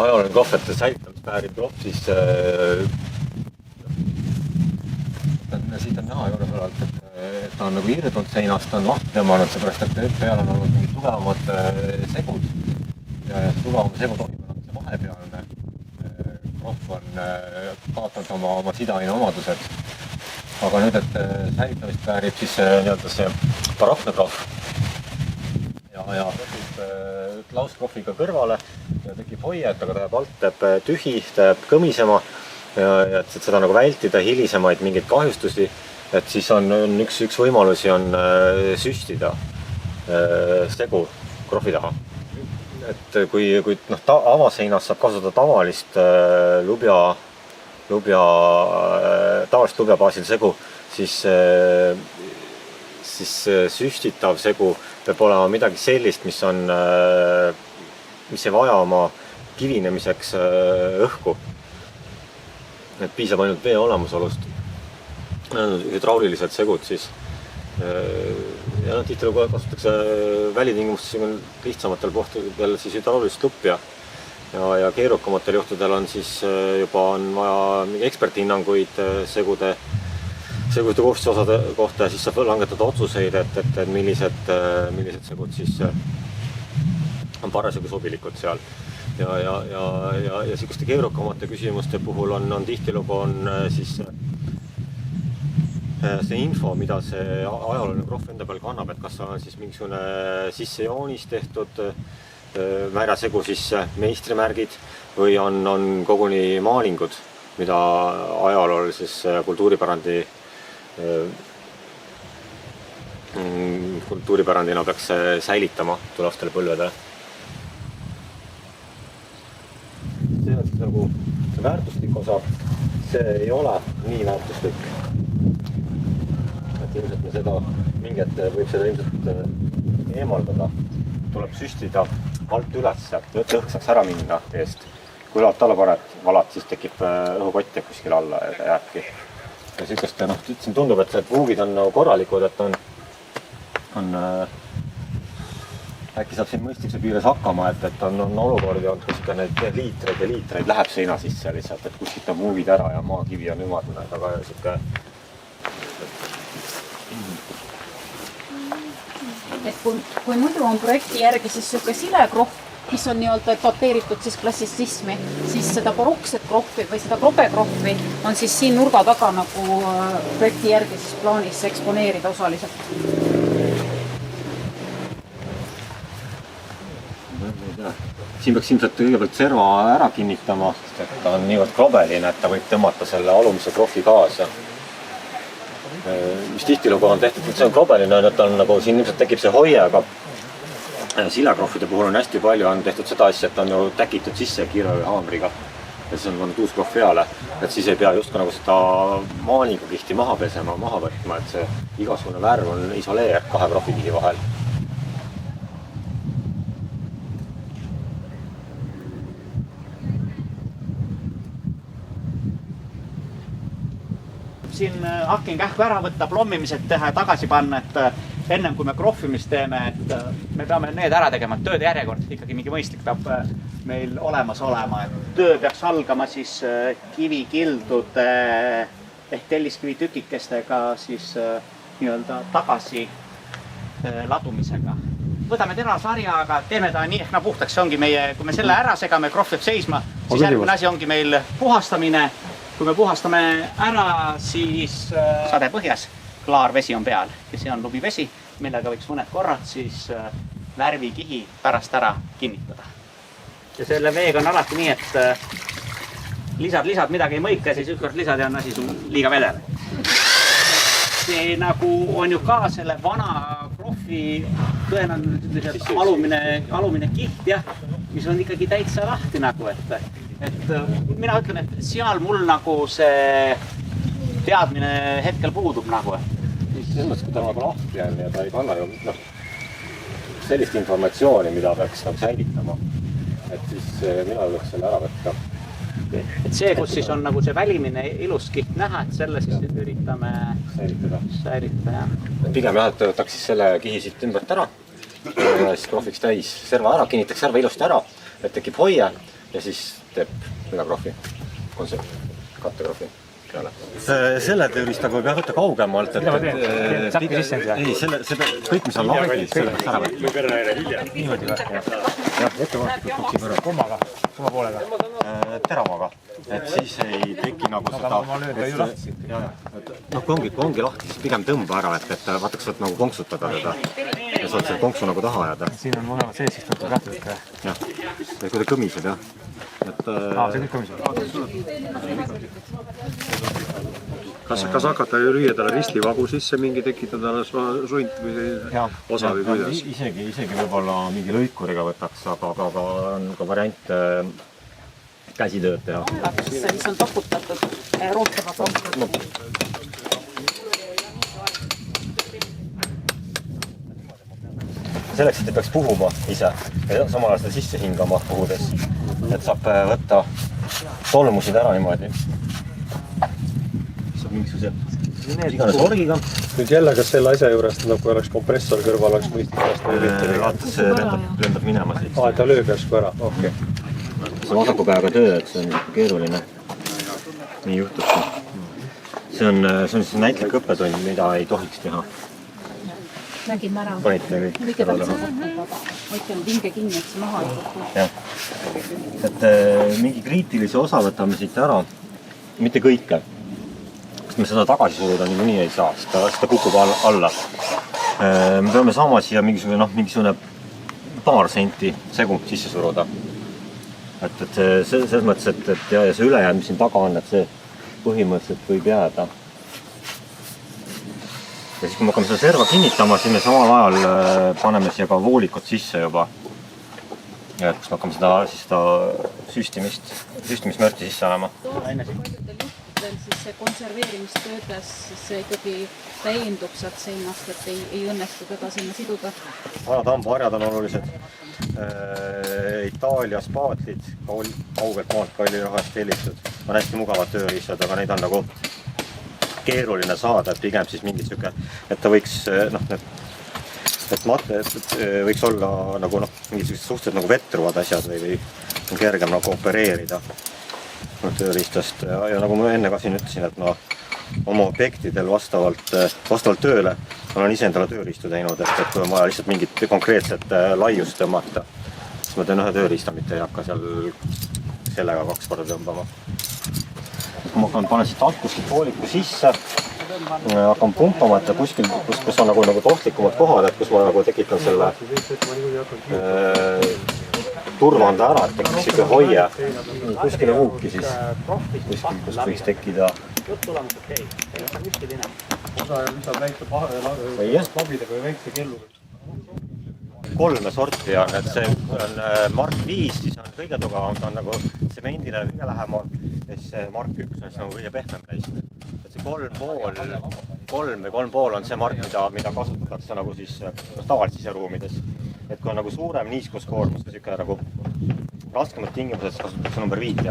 ajalooline krohv, et säilitamisväärib krohv, siis siit on näha juures olevalt, et ta on nagu irdunud seinast, ta on lahti tõmmanud, seepärast, et peal on olnud mingid tugevamad segud ja tugevam segu tohib olla see vahepealne krohv on kaotanud oma sidaine omadused. Aga nüüd, et säilitamist väärib siis nii-öelda see barokne krohv ja tekib klauskrohviga kõrvale ja tekib hoiet, aga ta jääb alt, jääb tühi, ta jääb kõmisema ja et seda nagu vältida hilisemaid mingeid kahjustusi, et siis on üks võimalusi on süstida segu krohvi taha. Et kui avaseinas saab kasutada tavalist lubja baasil segu, siis süstitav segu peab olema midagi sellist, mis ei vaja oma kivinemiseks õhku. Et piisab ainult vee olemasolust. Hüdraulilised segud siis. Ja tihtilugu kasutatakse välitingimustes lihtsamatel puhtudel siis hüdraulist lupja. Ja keerukamatel juhtudel on siis juba on vaja eksperthinnanguid segude koostisosade kohta ja siis saab langetada otsuseid, et millised segud siis on parasjagu sobilikud seal. Ja sikuste keerukamate küsimuste puhul on tihtilugu siis see info, mida see ajalooline krohv enda peal kannab, et kas on siis mingisugune sissejoonis tehtud märjasegu siis meistrimärgid või on koguni maalingud, mida ajaloolises kultuuripärandina peaks säilitama tulevastele põlvedele. See on siis nagu see väärtuslik osa, see ei ole nii väärtuslik. Et ilmselt me seda mingit võib seda ilmselt eemaldada. Tuleb süstida alt üles, et õhk saaks ära minna eest. Kui laad talle valad, siis tekib õhukott ja kuskil alla jääbki. Ja sükest, siin tundub, et puugid on korralikud, et on äkki saab siin mõistuse piires hakkama, et on olukordi olnud, kus neid liitreid ja liitreid läheb seina sisse lihtsalt, et kuskilt on puugid ära ja maakivi on ümardune, aga siuke et kui muidu on projekti järgi siis siuke silekrohv, mis on nii-öelda dateeritud siis klassitsismi, siis seda barokset krohvi või seda krobekrohvi on siis siin nurga taga nagu projekti järgi siis plaanis eksponeerida osaliselt. Siin peaks ilmselt kõigepealt serva ära kinnitama, sest ta on niivõrd krobeline, et ta võib tõmmata selle alumise krohvi kaasa. Mis tihtilugu on tehtud, see on krobeline, et on nagu siin ilmselt tekib see hoie, aga silekrohvide puhul on hästi palju on tehtud seda asja, et on ju täkitud sisse kiire või haamriga ja siis on pandud uus krohv peale, et siis ei pea justkui nagu seda maaniga kihti maha pesema, maha võtma, et see igasugune värv on isoleer kahe krohvikihi vahel. Siin hakken kähku ära võtta, plommimised teha ja tagasi panna, et ennem kui me krohvimist teeme, et me peame need ära tegema, et tööde järjekord ikkagi mingi mõistlik peab meil olemas olema. Töö peaks algama siis kivikildude ehk telliskivi tükikestega siis nii-öelda tagasi ladumisega. Võtame terasarja, aga teeme ta nii ehk puhtaks, see ongi meie, kui me selle ära segame, krohv jääb seisma, siis järgmine asi ongi meil puhastamine. Kui me puhastame ära, siis sade põhjas, klaar vesi on peal ja see on lubivesi, millega võiks mõned korrad siis värvikihi pärast ära kinnitada. Ja selle veega on alati nii, et lisad midagi ei mõika, siis ükskord lisad ja on asi sul liiga vedel. See nagu on ju ka selle vana krohvi tõenäoliselt alumine kiht, jah, mis on ikkagi täitsa lahti nagu, et mina ütlen, et seal mul nagu see teadmine hetkel puudub nagu. Selles mõttes, kui ta nagu lahti on ja ta ei kanna ju sellist informatsiooni, mida peaks säilitama, et siis mina võiks selle ära võtta. Et see, kus siis on nagu see välimine ilus kiht näha, et selle siis üritame säilitada. Pigem jah, et võtaks siis selle kihi siit ümbert ära ja siis krohviks täis serva ära, kinnitaks serva ilusti ära, et tekib hoie. ja siis teeb ülekrahvi, kattekrohvi peale. Selle tööriistaga peab võtta kaugemalt, et ei, kõik, mis on lahedis, selle peaks ära võtta. Niimoodi või? Jah, ettevaatlikult toksib ära. Kumma poolega? Teravaga, et siis ei teki nagu seda... Aga ma lööd ju lahti. Noh, kui ongi lahti, siis pigem tõmba ära, et vaataks saad nagu konksutada teda ja saad selle konksu nagu taha ajada. Siin on mõlemad sees, siis tuleb lähtuvõtt ka. Jah, kui ta kõmiseb, jah. See kõik kõmiseb. Kas hakata lüüa talle ristivagu sisse mingi tekitada sunt või osa või kuidas? Isegi võib-olla mingi lõikuriga võtaks, aga on ka variant käsitööd teha. Mis on toputatud rootava kohtud. Selleks, et ei peaks puhuma ise ja samal ajal seda sisse hingama puhudes, et saab võtta tolmusid ära niimoodi. Saab mingisuguse iganes orgiga. Nüüd jälle, kas selle asja juures, kui oleks kompressor kõrval, oleks mõistlik vasta või mitte? Vaata, see lendab minema siit. Ta lööb järsku ära, okei. See on vasaku käega töö, et see on keeruline. Nii juhtubki. See on siis näitlik õppetund, mida ei tohiks teha. Nägime ära. Panite kõik. Kõigepealt see hoidke nüüd hinge kinni, et see maha ei kuku. Jah. Et mingi kriitilise osa võtame siit ära. Mitte kõike. Sest me seda tagasi suruda niimoodi ei saa. Seda kukub alla. Me peame saama siia mingisugune paar senti segu sisse suruda. Et selles mõttes, et see ülejääd, mis siin taga on, et see põhimõtteliselt võib jääda. Ja siis, kui me hakkame seda serva kinnitama, siis me samal ajal paneme siia ka voolikut sisse juba. Ja kus me hakkame seda süstimismörti sisse anema. Siis see konserveerimistöödes see ikkagi eendub sealt seinast, et ei õnnestu teda sinna siduda. Vanad hambaharjad on olulised. Itaalia spaatlid, kaugelt maalt kalli rahast tellitud. On hästi mugavad tööriistad, aga neid on nagu keeruline saada, et pigem siis mingi siuke, et ta võiks, võiks olla nagu mingisugused suhteliselt nagu vetruvad asjad või kergem nagu opereerida tööriistast. Ja nagu ma enne ka siin ütlesin, et oma objektidel vastavalt tööle olen ise endale tööriistu teinud, et kui on vaja lihtsalt mingit konkreetset laiust tõmmata, siis ma teen ühe tööriista, mitte ei hakka seal sellega 2 korda tõmbama. Kui ma panen siit alt kuskilt vooliku sisse, hakkan pumpama, et kus on nagu tohtlikumad kohad, et kus ma nagu tekitan selle turvanda ära, et tekiks siuke hoie. Kuskile huuki siis, kust võiks tekkida. Kolme sorti on, et see on Mark 5, siis on kõige tugevam, ta on nagu semendile kõige lähemal ja siis Mark 1 on siis nagu kõige pehmem käis. Et see 3,5 on see mark, mida kasutatakse nagu siis tavalises siseruumides. Et kui on nagu suurem niiskuskoormus või siuke nagu raskemad tingimused, siis kasutatakse number 5.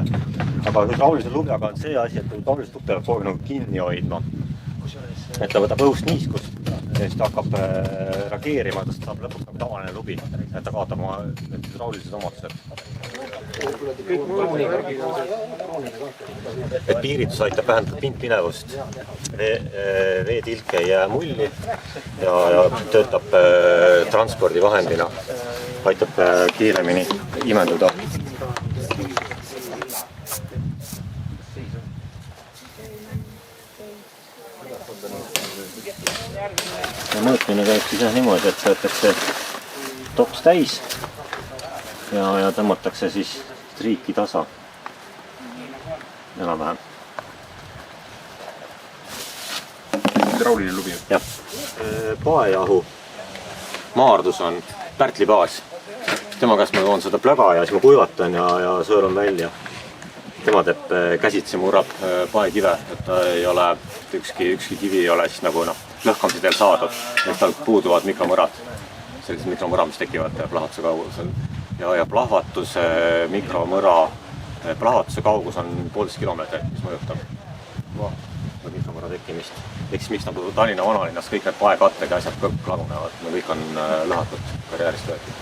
Aga hüdraulise lubjaga on see asi, et hüdraulise lub peab kogu nagu kinni hoidma. Et ta võtab õhust niiskust ja siis ta hakkab reageerima, ta saab lõpuks nagu tavaline lubi, et ta kaotab oma hüdraulilised omadused. Et piiritus aitab vähendada pindpinevust, veetilk ei jää mulli ja töötab transpordivahendina, aitab kiiremini imenduda. Ja mõõtmine käib siis niimoodi, et võetakse tops täis ja tõmmatakse siis triiki tasa. Enam-vähem. Hydrauliline lubi. Jah. Paejahu maardus on pärtlipaas. Tema käest ma toon seda plöga ja siis ma kuivatan ja sõõran välja. Tema teeb käsitsi murrab paekive, et ta ei ole, ükski kivi ei ole siis nagu lõhkamisi teil saadud. Et tal puuduvad mikromõrad, sellised mikromõrad, mis tekivad plahvatuse kaugusel. Ja plahvatuse mikromõra, plahvatuse kaugus on 1,5 kilomeetrit, mis mõjutab mikromõra tekkimist. Ehk siis miks nagu Tallinna vanalinnas kõik need paekatted ja asjad kõik lagunevad, kõik on lõhatud karjäärist võetud.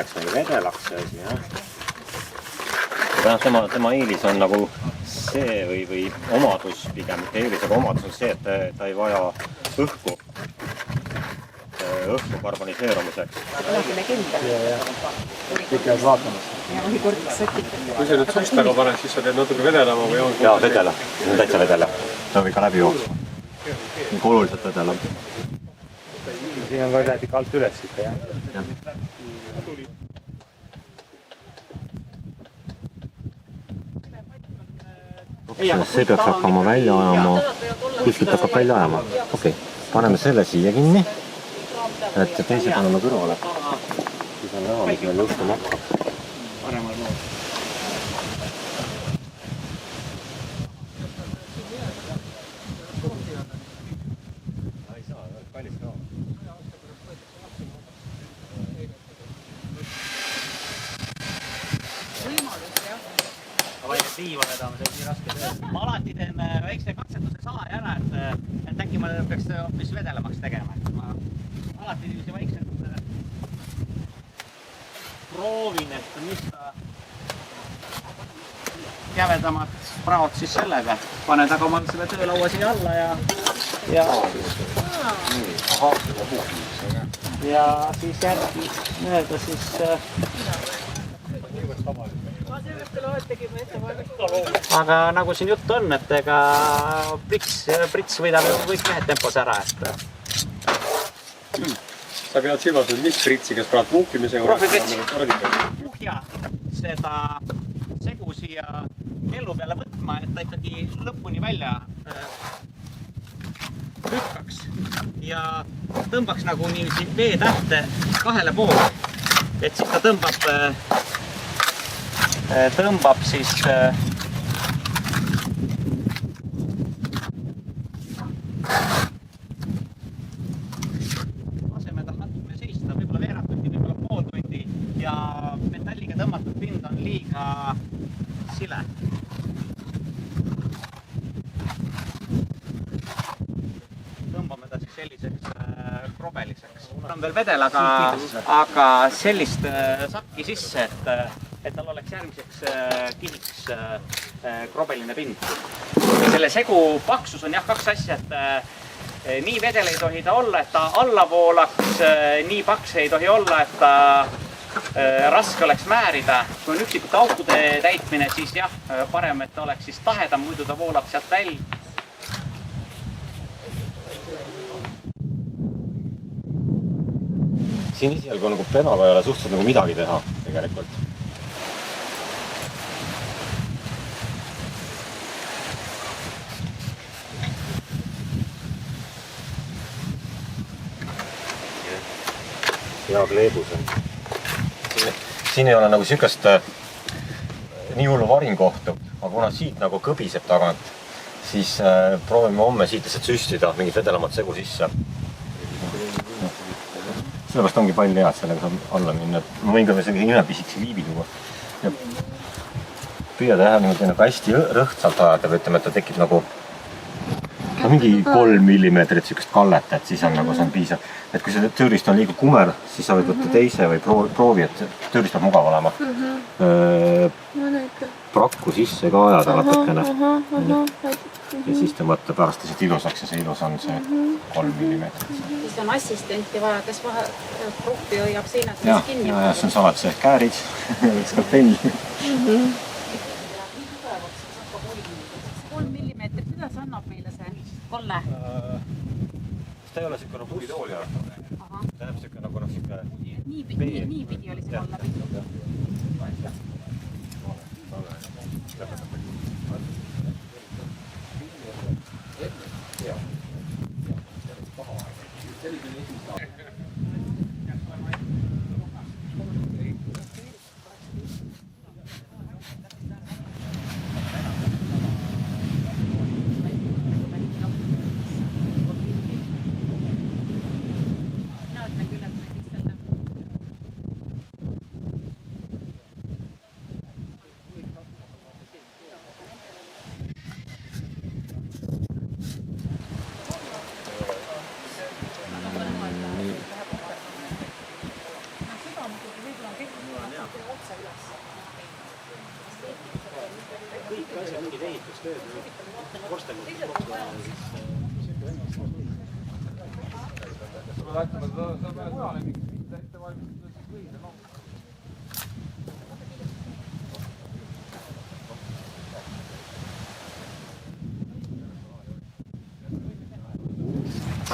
saaks nagu vedelaks see asi, jah. Aga tema eelis on nagu see või omadus pigem, mitte eelis, aga omadus on see, et ta ei vaja õhku karboniseerumiseks. Alati legenda. Kõik jääb vaatamas. Ja oli kord sotitud. Kui sa nüüd sustaga paned, siis sa teed natuke vedelama või on? Jaa, vedela. See on täitsa vedela. Ta võib ikka läbi jooksma. Nii oluliselt vedela. Siin on ka lähed ikka alt üles ikka, jah? See peaks hakkama välja ajama, kuskilt hakkab välja ajama. Okei, paneme selle siia kinni, et teise paneme kõrvale. Siis on näha, mis meil juhtuma hakkab. Paremal mood. Liiva vedame, see on nii raske töö. Ma alati teen väikse katsetuse saari ära, et äkki ma peaks hoopis vedelemaks tegema. Ma alati niiviisi vaikselt proovin, et mis ta kävedamad praod siis sellega. Paned aga omal selle töölaua siia alla ja siis järgi mööda siis aga nagu siin jutt on, et ega prits võidab ju kõik mehed tempos ära, et Sa pead silmas, et mis pritsi, kes praegu muukimisega muhja seda segu siia kellu peale võtma, et ta ikkagi lõpuni välja lükkaks ja tõmbaks nagu niiviisi veetähte kahele poole, et siis ta tõmbab siis laseme ta natuke seista, võib-olla veerand tundi, võib-olla pool tundi ja metalliga tõmmatud pind on liiga sile. Tõmbame ta siis selliseks krobeliseks. On veel vedel, aga sellist sakki sisse, et tal oleks järgmiseks kihiks krobeline pind. Selle segu paksus on jah kaks asja, et nii vedel ei tohi ta olla, et ta alla voolaks, nii paks ei tohi olla, et ta raske oleks määrida. Kui on üksikute aukude täitmine, siis jah, parem, et ta oleks siis tahedam, muidu ta voolab sealt välja. Siin esialgu nagu pedaga ei ole suhteliselt nagu midagi teha tegelikult. Hea kleebus on. Siin ei ole nagu sükest nii hullu varinkohtu, aga kuna siit nagu kõbiseb tagant, siis proovime homme siit lihtsalt süstida mingit vedelamat segu sisse. Sellepärast ongi pall hea, et sellega saab alla minna. Ma võin ka sellega imepisikse liibi tuua. Püüa teha nagu hästi rõhtsalt ajada, või ütleme, et ta tekib nagu mingi 3 millimeetrit sükest kallet, et siis on nagu see on piisav. Et kui see tööriist on liiga kumer, siis sa võid võtta teise või proovi, et tööriist peab mugav olema. Prakku sisse ka ajada natukene. Ja siis tõmmata pärast lihtsalt ilusaks ja see ilus on see 3 millimeetrit. Siis on assistenti vaja, kes gruppi hoiab seinad kinni. Ja see on salad see käärid, skalpell. 3 millimeetrit, mida see annab meile see kolle? Ta ei ole siuke nagu puitooli ära. Ta jääb siuke nagu siuke... Nii pidi oli see kolle.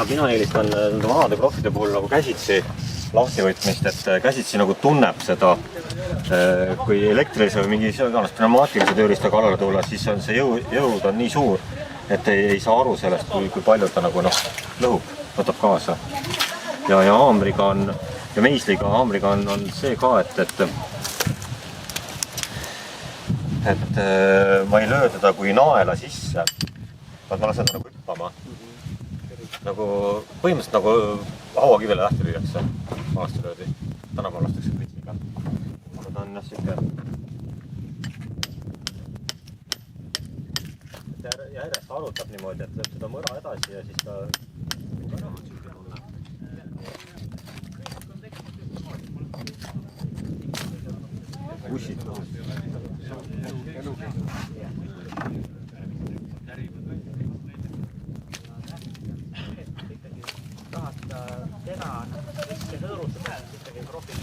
Mina eelistan nende vanade krohvide puhul nagu käsitsi lahtivõtmist, et käsitsi nagu tunneb seda, kui elektrilise või mingi pneumaatilise tööriista kallale tulla, siis on see jõud on nii suur, et ei saa aru sellest, kui palju ta nagu lõhub, võtab kaasa. Ja haamriga on, ja meisliga haamriga on see ka, et ma ei löö teda kui naela sisse, vaid ma lasen ta nagu hüppama. Nagu põhimõtteliselt nagu hauakivele lähti lüüakse, vanasti löödi. Tänapäeval lastakse pritsiga. Aga ta on jah siuke. Ja järjest arutab niimoodi, et lööb seda mõra edasi ja siis ta bussid. Teda sisse hõõrutada, siis ikkagi krohvi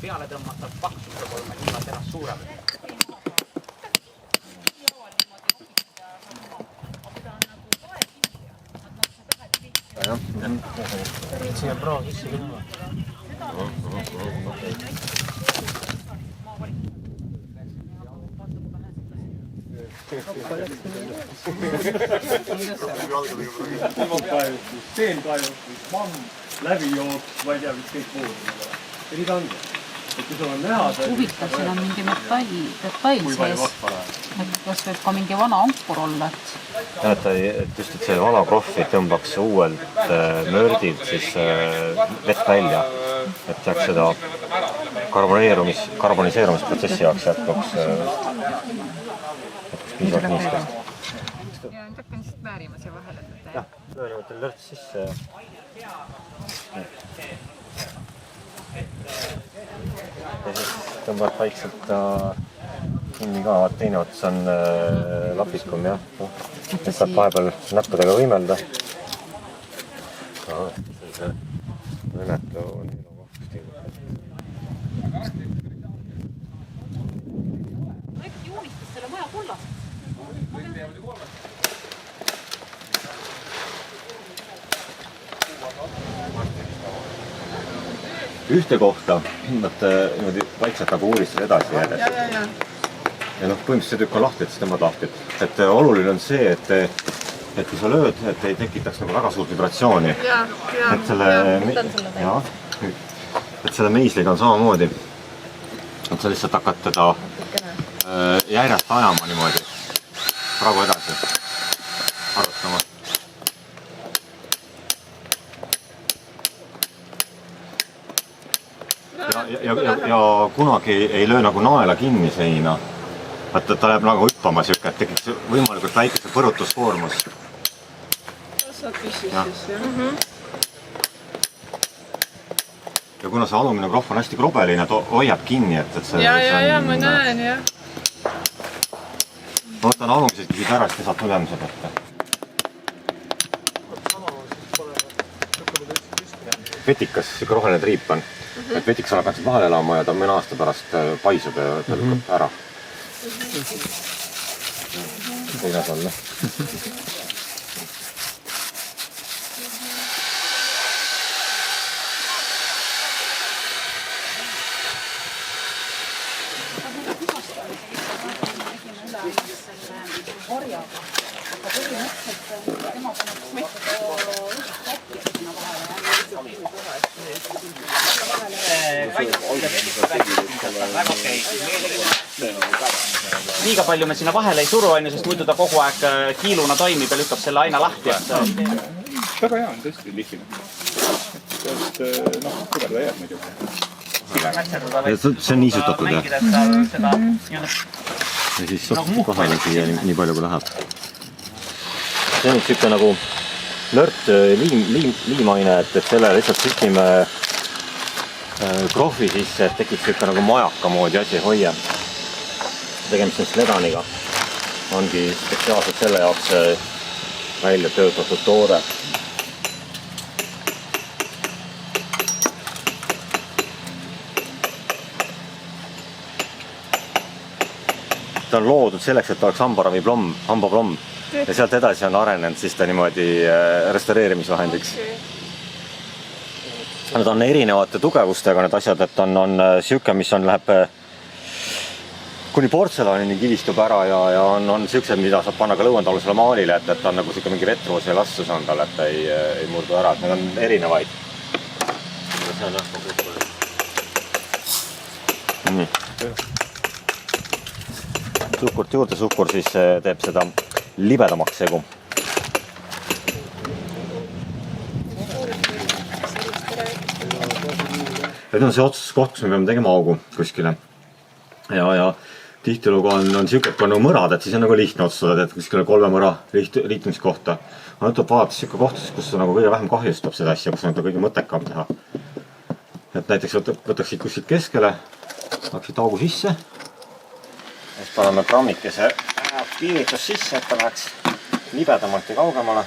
peale tõmmata paksus peab olema niimoodi ennast suurem. Siia proov sisse küll. Seenkaevustus, mamm, läbijooks, ma ei tea, mis kõik muud. Ja nii ta ongi. Et kui sul on näha... Huvitav, siin on mingi detail sees. Et kas võib ka mingi vana ampur olla? Et just, et see vana krohvi tõmbaks uuelt mördilt siis vett välja. Et jääks seda karboniseerumisprotsessi jaoks jätkuks piisavalt niiskast. Ja nüüd hakkan lihtsalt väärima siia vahele. Jah, löönimatel lörts sisse ja siis tõmbad vaikselt kinni ka, teine ots on lapikum jah. Et saab vahepeal näppudega võimelda. Sellise õnnetu joonistas selle maja kullast. ühte kohta nad niimoodi vaikselt nagu uuristas edasi järjest. Ja põhimõtteliselt see tükk on lahti, et siis tõmbad lahti. Et oluline on see, et kui sa lööd, et ei tekitaks nagu väga suurt vibratsiooni. Et selle meisliga on samamoodi. Et sa lihtsalt hakkad teda järjest ajama niimoodi. Praegu edasi. Arvestama. Ja kunagi ei löö nagu naela kinni seina. Et ta läheb nagu hüppama siuke, et tekiks võimalikult väikese põrutuskoormus. Saab püsis siis, jah. Ja kuna see alumine krohv on hästi krobeline, ta hoiab kinni, et see... Ja, ma näen, jah. Ma võtan alumised küsid ära, siis te saate ülemise pealt. Vetikas, siuke roheline triip on. Et vetikas on hakanud vahel elama ja ta mõne aasta pärast paisub ja ta lükkab ära. Võinas olla. Liiga palju me sinna vahele ei suru, sest muidu ta kogu aeg kiiluna toimib ja lükkab selle aina lahti. Väga hea on tõesti lihvina. Sest kuidas ta jääb muidu. See on niisutatud jah? Ja siis soht kohale siia nii palju kui läheb. See on üks siuke nagu lört liimaine, et selle lihtsalt sütime krohvi sisse, et tekib siuke nagu majaka moodi asi hoia. Tegemist on sledaniga. ongi spetsiaalselt selle jaoks välja töötatud toode. Ta on loodud selleks, et ta oleks hambaplomm ja sealt edasi on arenenud siis ta niimoodi restaureerimisvahendiks. Nad on erinevate tugevustega need asjad, et on siuke, mis läheb kuni portselanini kivistub ära ja on siuksed, mida saab panna ka lõuendalusele maalile, et ta on nagu siuke mingi retroos ja lastus on tal, et ei murdu ära, et need on erinevaid. Nii. Suhkurt juurde, suhkur siis teeb seda libedamaks segu. Nüüd on see otsuskoht, kus me peame tegema augu kuskile. Ja tihtilugu on siuke, et kui on nagu mõrad, et siis on nagu lihtne otsustada, et kuskile 3 mõra liitumiskohta. Nüüd tuleb vaadata siuke kohta, kus nagu kõige vähem kahjustab seda asja, kus on kõige mõttekam teha. Et näiteks võtaksid kuskilt keskele, hakkasid augu sisse. Siis paneme grammikese piiritus sisse, et ta läheks libedamalt ja kaugemale.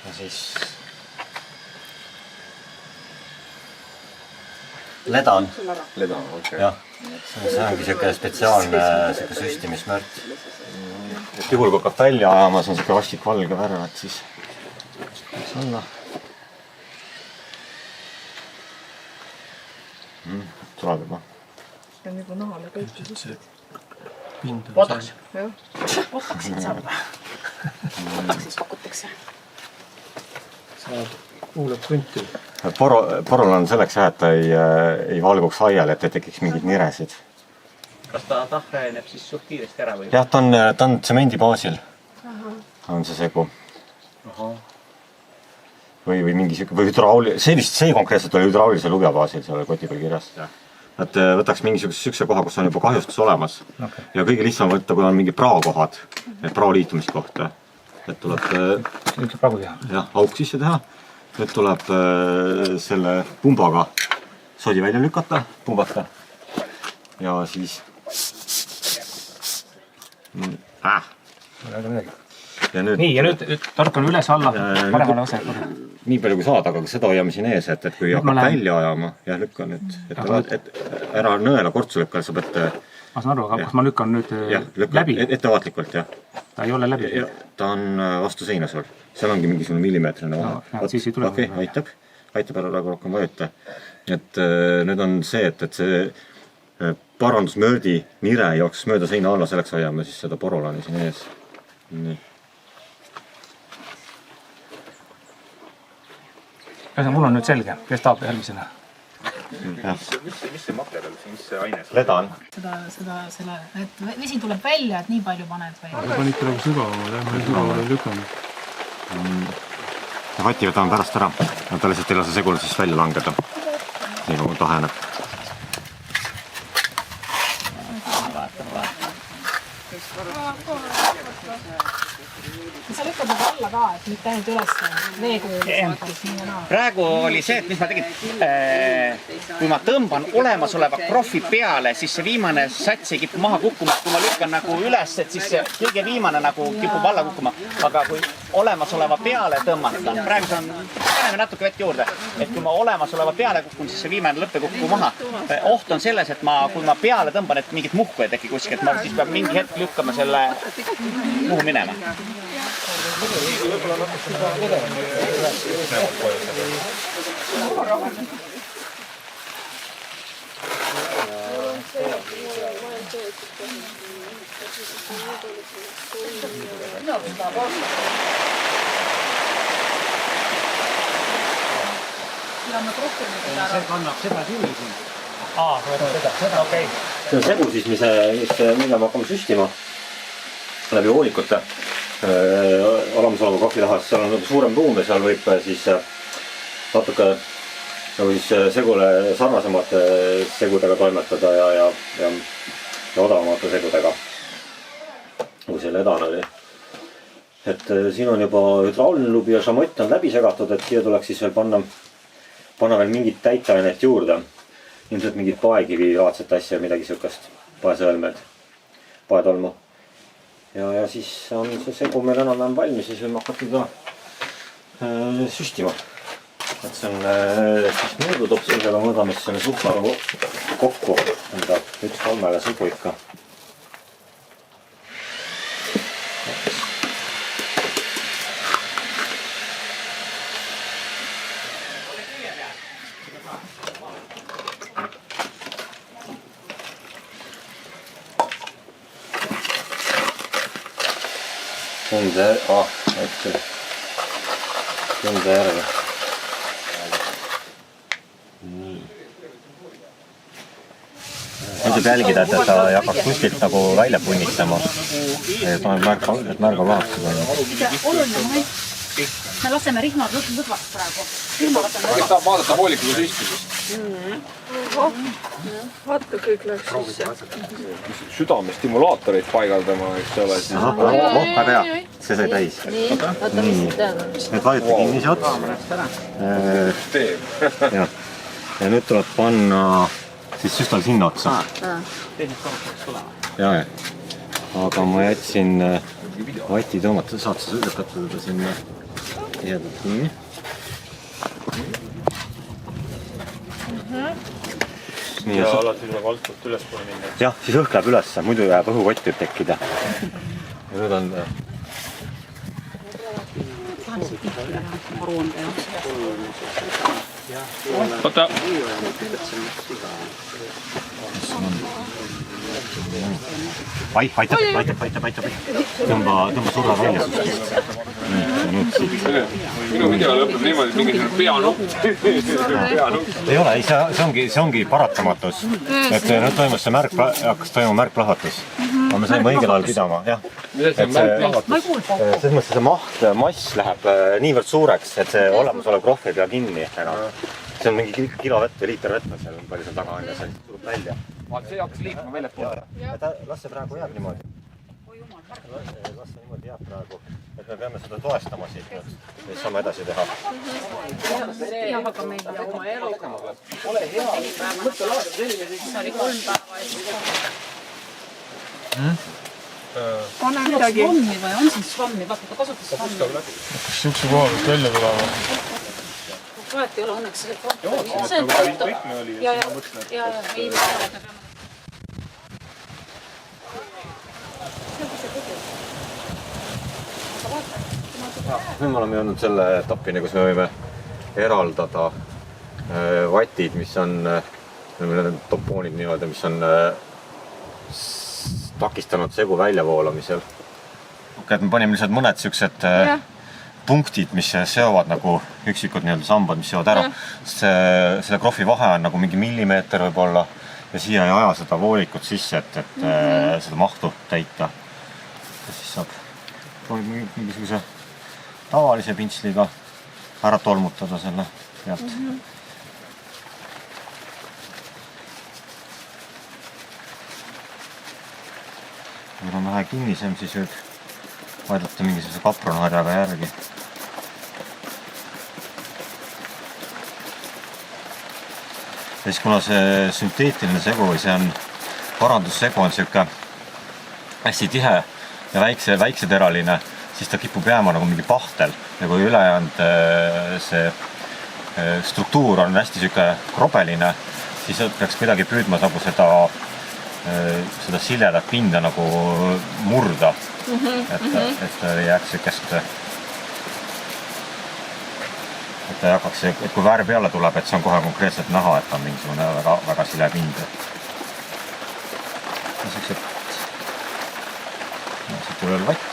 Ja siis ledan. Ledan, okei. Jah, see ongi siuke spetsiaalne süstimismört. Et juhul, kui hakkab välja ajama, see on siuke vastik valge värv, et siis alla. Tuleb juba. See on juba nahale kõik. Potaks. Potaksid saab. Potaksis pakutakse. Saab kuulab tunti. Porol on selleks jah, et ta ei valguks aial, et ei tekiks mingid niresid. Kas ta tahreneb siis suht kiiresti ära või? Jah, ta on tsemendi baasil. On see segu. Või mingi siuke, või see konkreetselt oli hydraulise lubja baasil, seal oli koti peal kirjas. Et võtaks mingisuguse koha, kus on juba kahjustus olemas. Okay. Ja kõige lihtsam võtta, kui on mingi praokohad, prao liitumiskohta. Et tuleb auk sisse teha. Nüüd tuleb selle pumbaga sodi välja lükata, pumbata. Ja siis Ja nüüd tarkan üles alla, paremale osa. Nii palju kui saad, aga seda hoiame siin ees, et kui hakkab välja ajama, jah, lükka nüüd, et ära nõela kortsu lükka, sa pead... Ma saan aru, aga kas ma lükkan nüüd läbi? Ettevaatlikult, jah. Ta ei ole läbi? Ta on vastu seina sul. Seal ongi mingisugune millimeetrine vahe. Siis ei tule. Okei, aitab ära rohkem vajuta. Et nüüd on see, et see parandusmördi nire jooks mööda seina alla, selleks hoiame siis seda porolani siin ees. Nii. Mul on nüüd selge, kes tahab järgmisena? Mis see materjal, mis see aine? Ledan. Et vesi tuleb välja, et nii palju paned või? Aga panite nagu sügavamad, jah, ma ei sügavamad ei lükanud. Vati võtame pärast ära, ta lihtsalt ei lase segule siis välja langeda. Nii nagu taheneb. Sa lükkad nagu alla ka, et mitte ainult üles veekujul. Praegu oli see, et mis ma tegin, kui ma tõmban olemasoleva krohvi peale, siis see viimane sats ei kipu maha kukkuma. Kui ma lükkan nagu üles, et siis see kõige viimane nagu kipub alla kukkuma. Aga kui olemasoleva peale tõmmata, praegu paneme natuke vett juurde, et kui ma olemasoleva peale kukkun, siis see viimane lõpp ei kukku maha. Oht on selles, et kui ma peale tõmban, et mingit muhku ei teki kuskil, et ma siis peab mingi hetk lükkama selle muhu minema. See kannab seda tüli siin. Seda, okei. See on segu siis, mida me hakkame süstima läbi hoolikute olemasoleva kohvitahas. Seal on suurem ruum ja seal võib siis natuke nagu siis segule sarnasemate segudega toimetada ja odavamate segudega, kui see ledan oli. et siin on juba hydrauliline lubi ja šamott on läbi segatud, et siia tuleks siis veel panna veel mingit täiteainet juurde. Ilmselt mingit paekivi laadset asja, midagi sihukest, paesõelmed, paetolmu. Ja siis on see segu meil enam-vähem valmis ja siis võime hakata ka süstima. Et see on siis mõõdutopsisega mõõdame siis selle suhkaru kokku enda 1/3 segu ikka. Tunde järgi. Nii. Nüüd saab jälgida, et ta ei hakkaks kuskilt nagu välja punnitama. Et märga lahaks. Oluline moment. Me laseme rihmad lõdvast praegu. Tahab vaadata hoolikule süstimist. Vaata, kõik läks sisse. Südamestimulaatoreid paigaldama, eks ole. Väga hea. See sai täis. Nüüd vajuta kinni see ots. Ja nüüd tuleb panna siis süstal sinna otsa. Ja. Aga ma jätsin vati tõmmata, saad sa lükata teda sinna tihedalt kinni. Ja alati nagu altpoolt ülespoole minna. Jah, siis õhk läheb üles, muidu jääb õhukott võib tekkida. Ja nüüd on... Oota! Aitab. Tõmba surra välja sust. Minu video lõpeb niimoodi, et mingi peanupp. Ei ole, see ongi paratamatus. Et nüüd toimus see hakkas toimuma märkplahvatus. Aga me saime õigel ajal pidama, jah. Selles mõttes see mass läheb niivõrd suureks, et see olemasolev krohv ei pea kinni. See on mingi kilo vett või liiter vett, seal on palju seal taga on ja see surub välja. See hakkas liikma välja poole. Las see praegu jääb niimoodi. Las see niimoodi jääb praegu. Et me peame seda toestama siit nüüd. Siis saame edasi teha. Jah, aga meil on oma elu. Ole hea. See oli 3 päeva Pane midagi. Svammi või on siin svammi? Vaata, ta kasutas svammi. Kas siukse koha pealt välja tulema? Vahet ei ole õnneks see kvant. See on kvant. Ja, ei mõtle, et me peame. Nüüd me oleme jõudnud selle etapini, kus me võime eraldada vatid, mis on topoonid niimoodi, mis on takistanud segu väljavoolamisel. Et me panime lihtsalt mõned siuksed punktid, mis seovad nagu üksikud sambad, mis seovad ära. Selle krohvi vahe on nagu mingi millimeeter võib-olla ja siia ei aja seda voolikut sisse, et seda mahtu täita. Ja siis saab mingisuguse tavalise pintsliga ära tolmutada selle pealt. Kui on vähe kinnisem, siis võib vaidata mingisuguse kapronharjaga järgi. Ja siis kuna see sünteetiline segu või see on parandussegu on siuke hästi tihe ja väikseteraline, siis ta kipub jääma nagu mingi pahtel ja kui ülejäänud see struktuur on hästi siuke krobeline, siis peaks kuidagi püüdma nagu seda siledat pinda nagu murda, et ei jääks siukest, et ta ei hakkaks, et kui värv peale tuleb, et see on kohe konkreetselt näha, et on mingisugune väga sile pind. Ja siuksed, siit veel vatt.